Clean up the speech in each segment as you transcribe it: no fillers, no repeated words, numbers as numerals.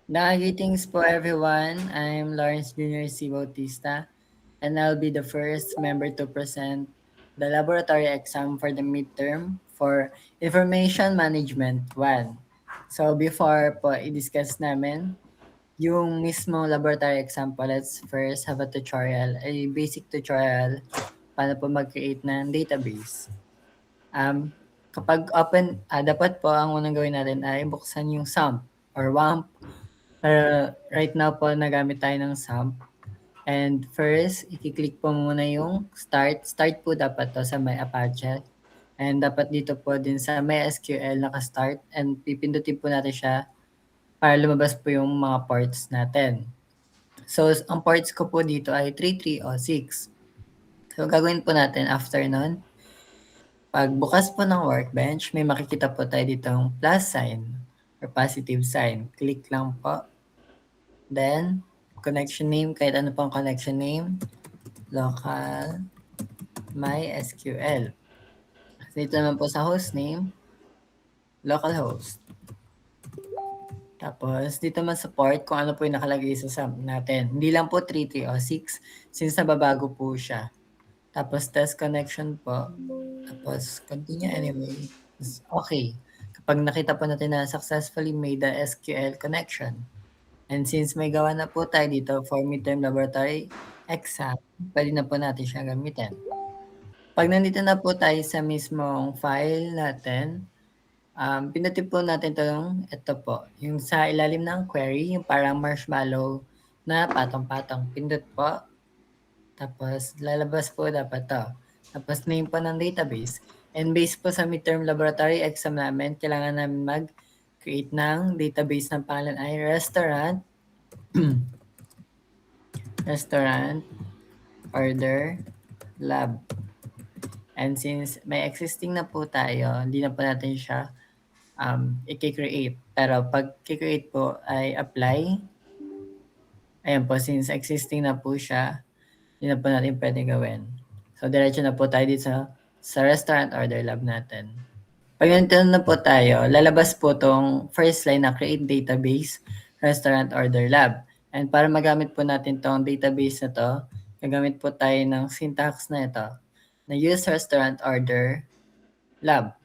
Greetings po everyone. I'm Lawrence Jr. C. Bautista, and I'll be the first member to present the laboratory exam for the midterm for Information Management 1. So before po i-discuss namin yung mismo laboratory exam po, let's first have a tutorial, a basic tutorial paano po mag-create ng database. Kapag open, dapat po ang unang gawin natin ay buksan yung SAMP or WAMP. Right now po nagamit tayo ng SAMP. And first, i-click po muna yung start. Start po dapat to sa may Apache. And dapat dito po din sa may SQL naka-start. And pipindutin po natin siya para lumabas po yung mga ports natin. So, ang ports ko po dito ay 3306. So, gagawin po natin after nun, pag bukas po ng workbench, may makikita po tayo ditong plus sign or positive sign. Click lang po. Then, connection name, kahit ano pang connection name, local MySQL. Dito naman po sa host name, localhost. Tapos, dito naman sa port, kung ano po yung nakalagay sa SAMP natin. Hindi lang po 3306 since nababago po siya. Tapos, test connection po. Tapos, continue anyway. Okay. Kapag nakita po natin na successfully made the SQL connection. And since may gawa na po tayo dito for midterm laboratory exam, pwede na po natin siya gamitin. Pag nandito na po tayo sa mismong file natin, pinutin po natin ito po, yung sa ilalim ng query, yung parang marshmallow na patong-patong. Pindot po. Tapos, lalabas po dapat to. Tapos, name po ng database. And based po sa midterm laboratory exam namin, kailangan namin mag-create ng database ng pangalan ay restaurant, restaurant, order, lab. And since may existing na po tayo, hindi na po natin siya i-create. Pero pag i-create po ay apply. Ayan po, since existing na po siya, hindi na po natin pwede gawin. So, diretso na po tayo dito sa restaurant order lab natin. Pag nandito na po tayo, lalabas po tong first line na create database restaurant order lab. And para magamit po natin tong database na to, gagamit po tayo ng syntax na ito, na use restaurant order lab.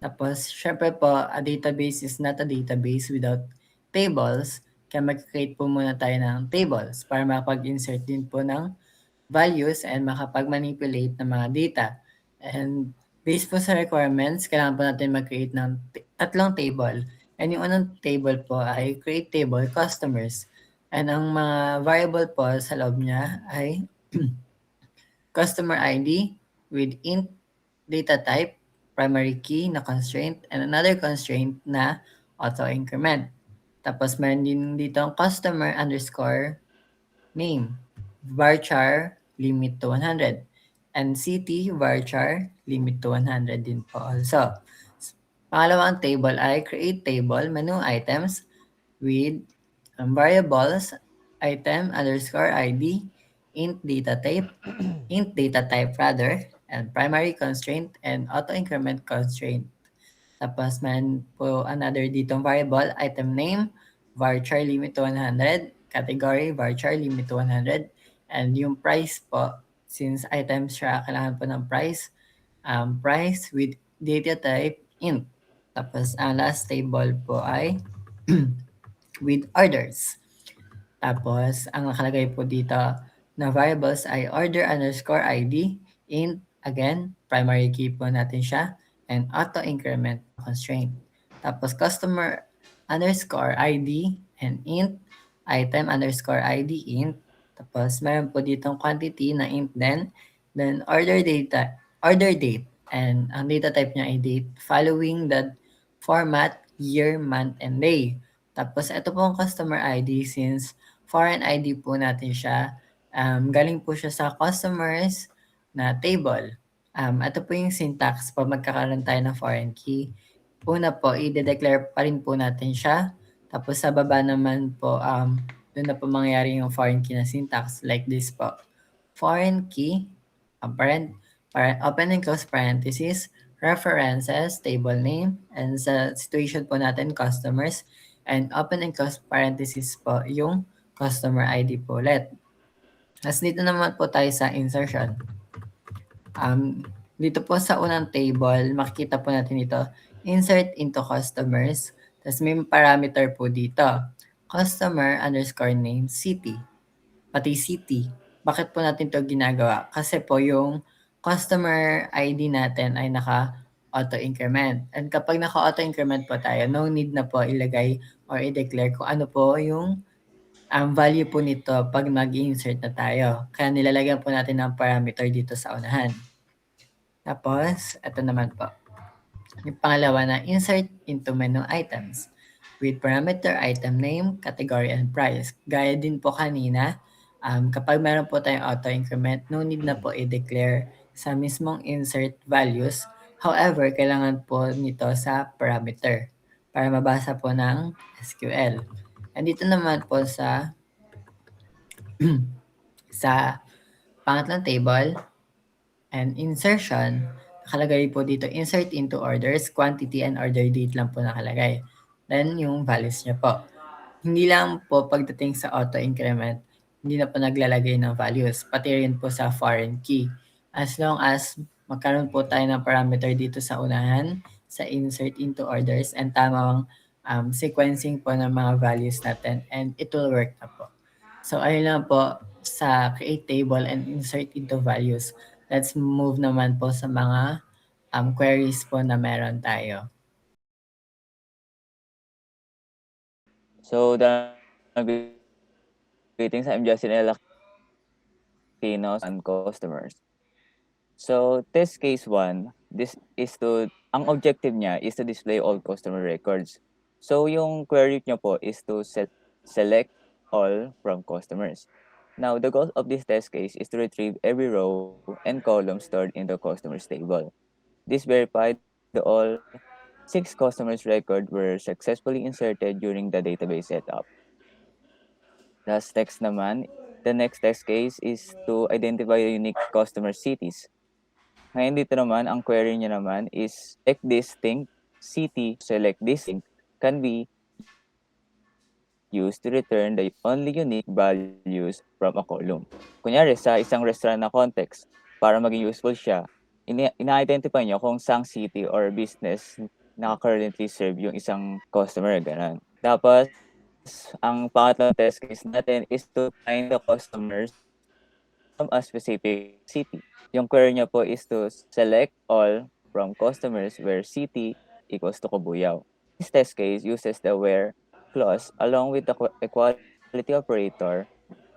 Tapos, syempre po, a database is not a database without tables. Kaya mag-create po muna tayo ng tables para makapag-insert din po ng values and makapag-manipulate ng mga data. And based po sa requirements, kailangan po natin mag-create ng tatlong table. And yung unang table po ay create table customers. And ang mga variable po sa loob niya ay customer ID with int data type, primary key na constraint, and another constraint na auto-increment. Tapos meron din dito ang customer underscore name, varchar limit to 100, and city varchar limit to 100 din po also. Pangalawang table ay create table menu items with variables item underscore ID int data type rather, and primary constraint and auto increment constraint. Tapos man po another ditong variable item name varchar limit to 100, category varchar limit to 100, and yung price po, since items siya, kailangan po ng price, price with data type int. Tapos ang last table po ay with orders. Tapos, ang nakalagay po dito na variables ay order underscore ID, int, again, primary key po natin siya, and auto increment constraint. Tapos, customer underscore ID and int, item underscore ID, int. Tapos, meron po ditong quantity na int din. Then, order date, and ang data type niya ay date following the format, year, month, and day. Tapos, ito po ang customer ID since foreign ID po natin siya. Galing po siya sa customers na table. Ito po yung syntax pag magkakaroon tayo ng foreign key. Una po, i-declare pa rin po natin siya. Tapos sa baba naman po, doon na po mangyayari yung foreign key na syntax like this po. Foreign key, open and close parentheses, references, table name, and sa situation po natin, customers, And open and close parenthesis po yung customer ID po ulit. Tapos dito naman po tayo sa insertion. Dito po sa unang table, makikita po natin dito, insert into customers. Tapos may parameter po dito, customer underscore name city, pati city. Bakit po natin to ginagawa? Kasi po yung customer ID natin ay naka auto-increment. And kapag naka auto-increment po tayo, no need na po ilagay or i-declare kung ano po yung ang value po nito pag mag-insert na tayo. Kaya nilalagyan po natin ng parameter dito sa unahan. Tapos, ito naman po. Yung pangalawa na insert into menu items with parameter item name, category, and price. Gaya din po kanina, kapag meron po tayong auto-increment, no need na po i-declare sa mismong insert values. However, kailangan po nito sa parameter para mabasa po ng SQL. And dito naman po sa sa pangatlong table, and insertion, nakalagay po dito, insert into orders, quantity and order date lang po nakalagay. Then, yung values niya po. Hindi lang po pagdating sa auto-increment, hindi na po naglalagay ng values, pati rin po sa foreign key. As long as magkaroon po tayo ng parameter dito sa unahan, sa insert into orders, and tamang sequencing po ng mga values natin, and it will work na po. So, ayun lang po sa create table and insert into values. Let's move naman po sa mga queries po na meron tayo. So, greetings. I'm Justin L. Aquinos and customers. So, test case 1, this is ang objective niya is to display all customer records. So, yung query niya po is to select all from customers. Now, the goal of this test case is to retrieve every row and column stored in the customers table. This verified that all 6 customers record were successfully inserted during the database setup. Last text naman, the next test case is to identify the unique customer cities. Ngayon dito naman, ang query niya naman is select distinct city, select distinct can be used to return the only unique values from a column. Kunyari, sa isang restaurant na context, para maging useful siya, ina-identify niyo kung saang city or business naka-currently serve yung isang customer, ganun. Tapos, ang pangatlong test case natin is to find the customers from a specific city. Yung query niya po is to select all from customers where city equals to Cabuyao. This test case uses the where clause along with the equality operator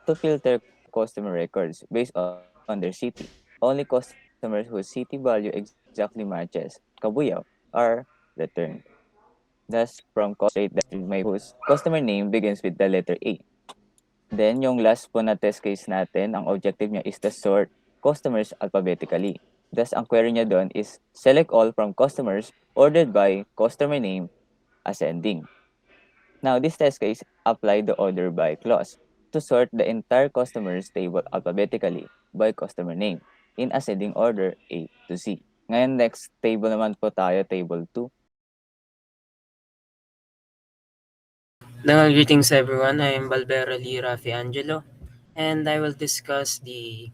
to filter customer records based on their city. Only customers whose city value exactly matches Cabuyao are returned. Thus, from straight that my whose customer name begins with the letter A. Then, yung last po na test case natin, ang objective niya is to sort customers alphabetically. Thus, ang query niya doon is select all from customers ordered by customer name ascending. Now, this test case apply the order by clause to sort the entire customers table alphabetically by customer name in ascending order A to Z. Ngayon, next table naman po tayo, table 2. Greetings everyone, I am Balbero Lee Rafi Angelo, and I will discuss the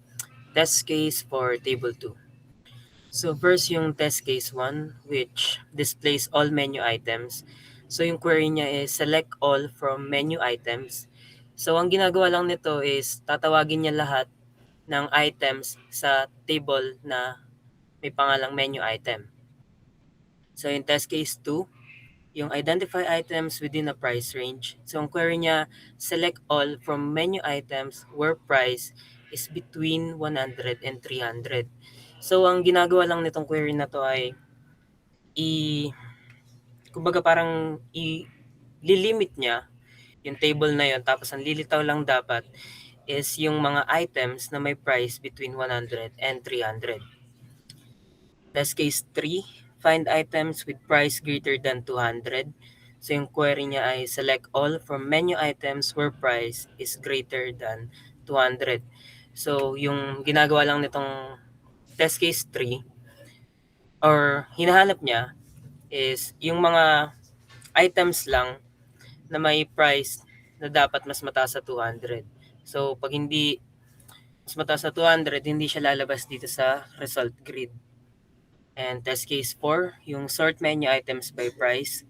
test case for table 2. So first yung test case 1, which displays all menu items. So yung query niya is select all from menu items. So ang ginagawa lang nito is tatawagin niya lahat ng items sa table na may pangalang menu item. So in test case 2, yung identify items within a price range. So ang query niya, select all from menu items where price is between 100 and 300. So ang ginagawa lang nitong query na to ay kumbaga parang lilimit niya yung table na yon, tapos ang lilitaw lang dapat is yung mga items na may price between 100 and 300. Test case 3, find items with price greater than 200. So yung query niya ay select all from menu items where price is greater than 200. So yung ginagawa lang nitong test case 3 or hinahanap niya is yung mga items lang na may price na dapat mas mataas sa 200. So, pag hindi mas mataas sa 200, hindi siya lalabas dito sa result grid. And test case 4, yung sort menu items by price.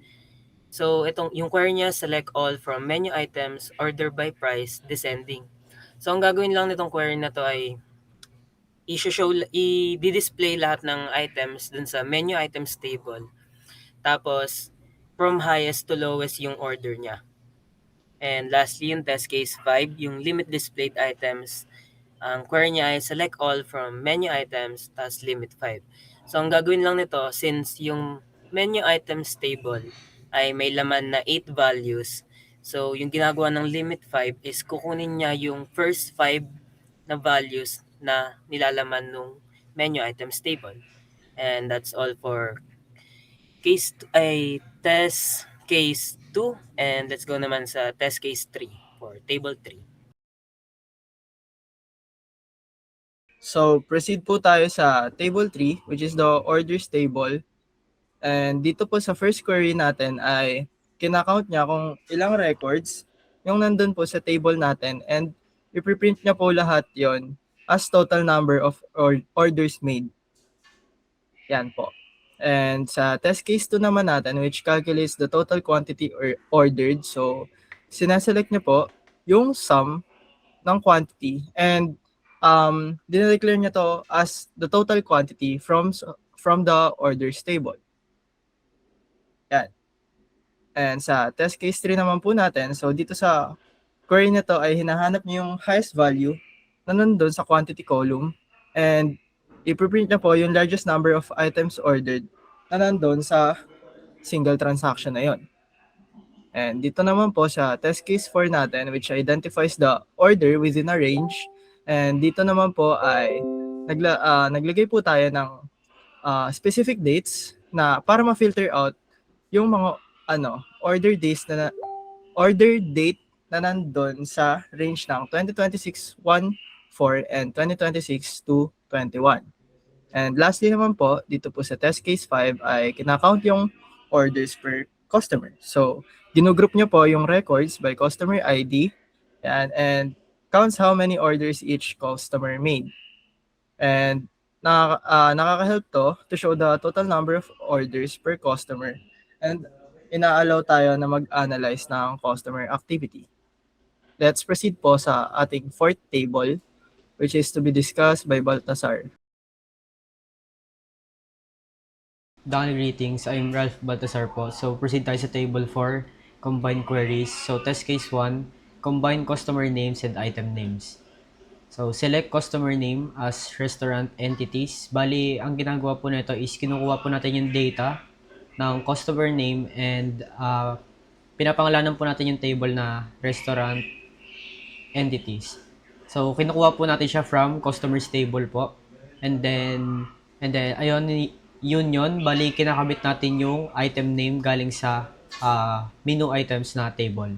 So, yung query niya, select all from menu items, order by price, descending. So, ang gagawin lang nitong query na to ay i-display lahat ng items dun sa menu items table. Tapos, from highest to lowest yung order niya. And lastly, yung test case 5, yung limit displayed items. Ang query niya ay select all from menu items, tas limit 5. So, ang gagawin lang nito, since yung menu items table ay may laman na 8 values, so yung ginagawa ng limit 5 is kukunin niya yung first 5 na values na nilalaman nung menu items table. And that's all for test case 2, and let's go naman sa test case 3 for table 3. So, proceed po tayo sa table 3, which is the orders table. And dito po sa first query natin ay kinakount niya kung ilang records yung nandun po sa table natin, and ipiprint niya po lahat yon as total number of orders made. Yan po. And sa test case 2 naman natin, which calculates the total quantity ordered. So, sinaselect niya po yung sum ng quantity, and dinedeclare niya to as the total quantity from the orders table. Yan. And sa test case 3 naman po natin, so dito sa query na to ay hinahanap niyo yung highest value na nandun sa quantity column, and ipiprint na po yung largest number of items ordered na nandun sa single transaction na yon. And dito naman po sa test case 4 natin, which identifies the order within a range, and dito naman po ay naglagay po tayo ng specific dates na para ma-filter out yung mga order date na nandun sa range ng 2026-1-4 and 2026-21. And lastly naman po, dito po sa test case 5 ay kinakount yung orders per customer. So, ginugroup nyo po yung records by customer ID, and counts how many orders each customer made. And nakaka-help to show the total number of orders per customer, and ina-allow tayo na mag-analyze ng customer activity. Let's proceed po sa ating fourth table, which is to be discussed by Baltasar. Dang greetings, I'm Ralph Baltasar po. So proceed tayo sa table 4, combined queries. So test case 1, combine customer names and item names. So select customer name as restaurant entities. Bali, ang ginagawa po nito is kinukuha po natin yung data ng customer name, and pinapangalanan po natin yung table na restaurant entities. So kinukuha po natin siya from customers table po. And then ayun, yun, bali kinakabit natin yung item name galing sa menu items na table.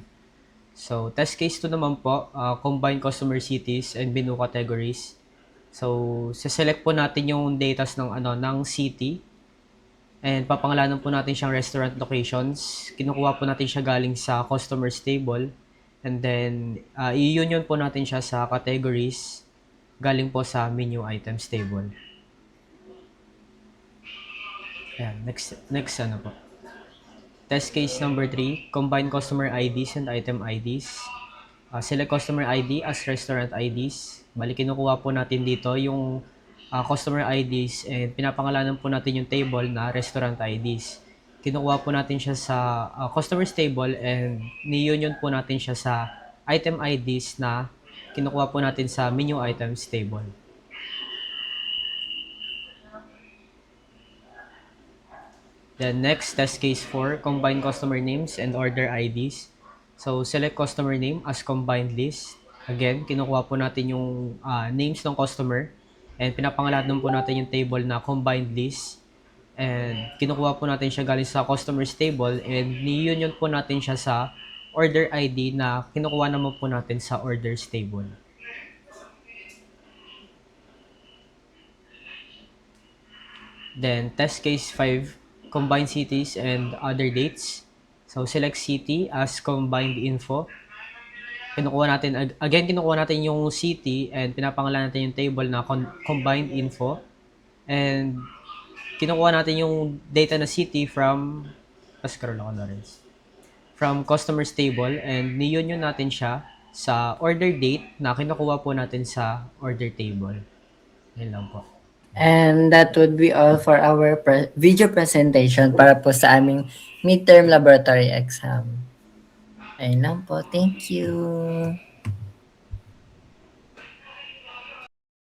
So, test case 2 naman po, combine customer cities and menu categories. So, select po natin yung datas ng city, and papangalanan po natin siyang restaurant locations. Kinukuha po natin siya galing sa customers table, and then i-union po natin siya sa categories galing po sa menu items table. Ayan, next ano po. Test case number 3, combine customer IDs and item IDs. Select customer ID as restaurant IDs. Bali, kinukuha po natin dito yung customer IDs, and pinapangalanan po natin yung table na restaurant IDs. Kinukuha po natin siya sa customers table, and ni-union po natin siya sa item IDs na kinukuha po natin sa menu items table. Then next, test case 4, combine customer names and order IDs. So, select customer name as combined list. Again, kinukuha po natin yung names ng customer, and pinapangalanan po natin yung table na combined list. And kinukuha po natin siya galing sa customers table, and ni-union po natin siya sa order ID na kinukuha naman po natin sa orders table. Then, test case 5, combine cities and other dates. So, select city as combined info. Kinukuha natin yung city and pinapangalanan natin yung table na combined info. And kinukuha natin yung data na city from customers table and ni-union natin siya sa order date na kinukuha po natin sa order table. Yan lang po. And that would be all for our video presentation para po sa aming midterm laboratory exam. Ayun lang po. Thank you.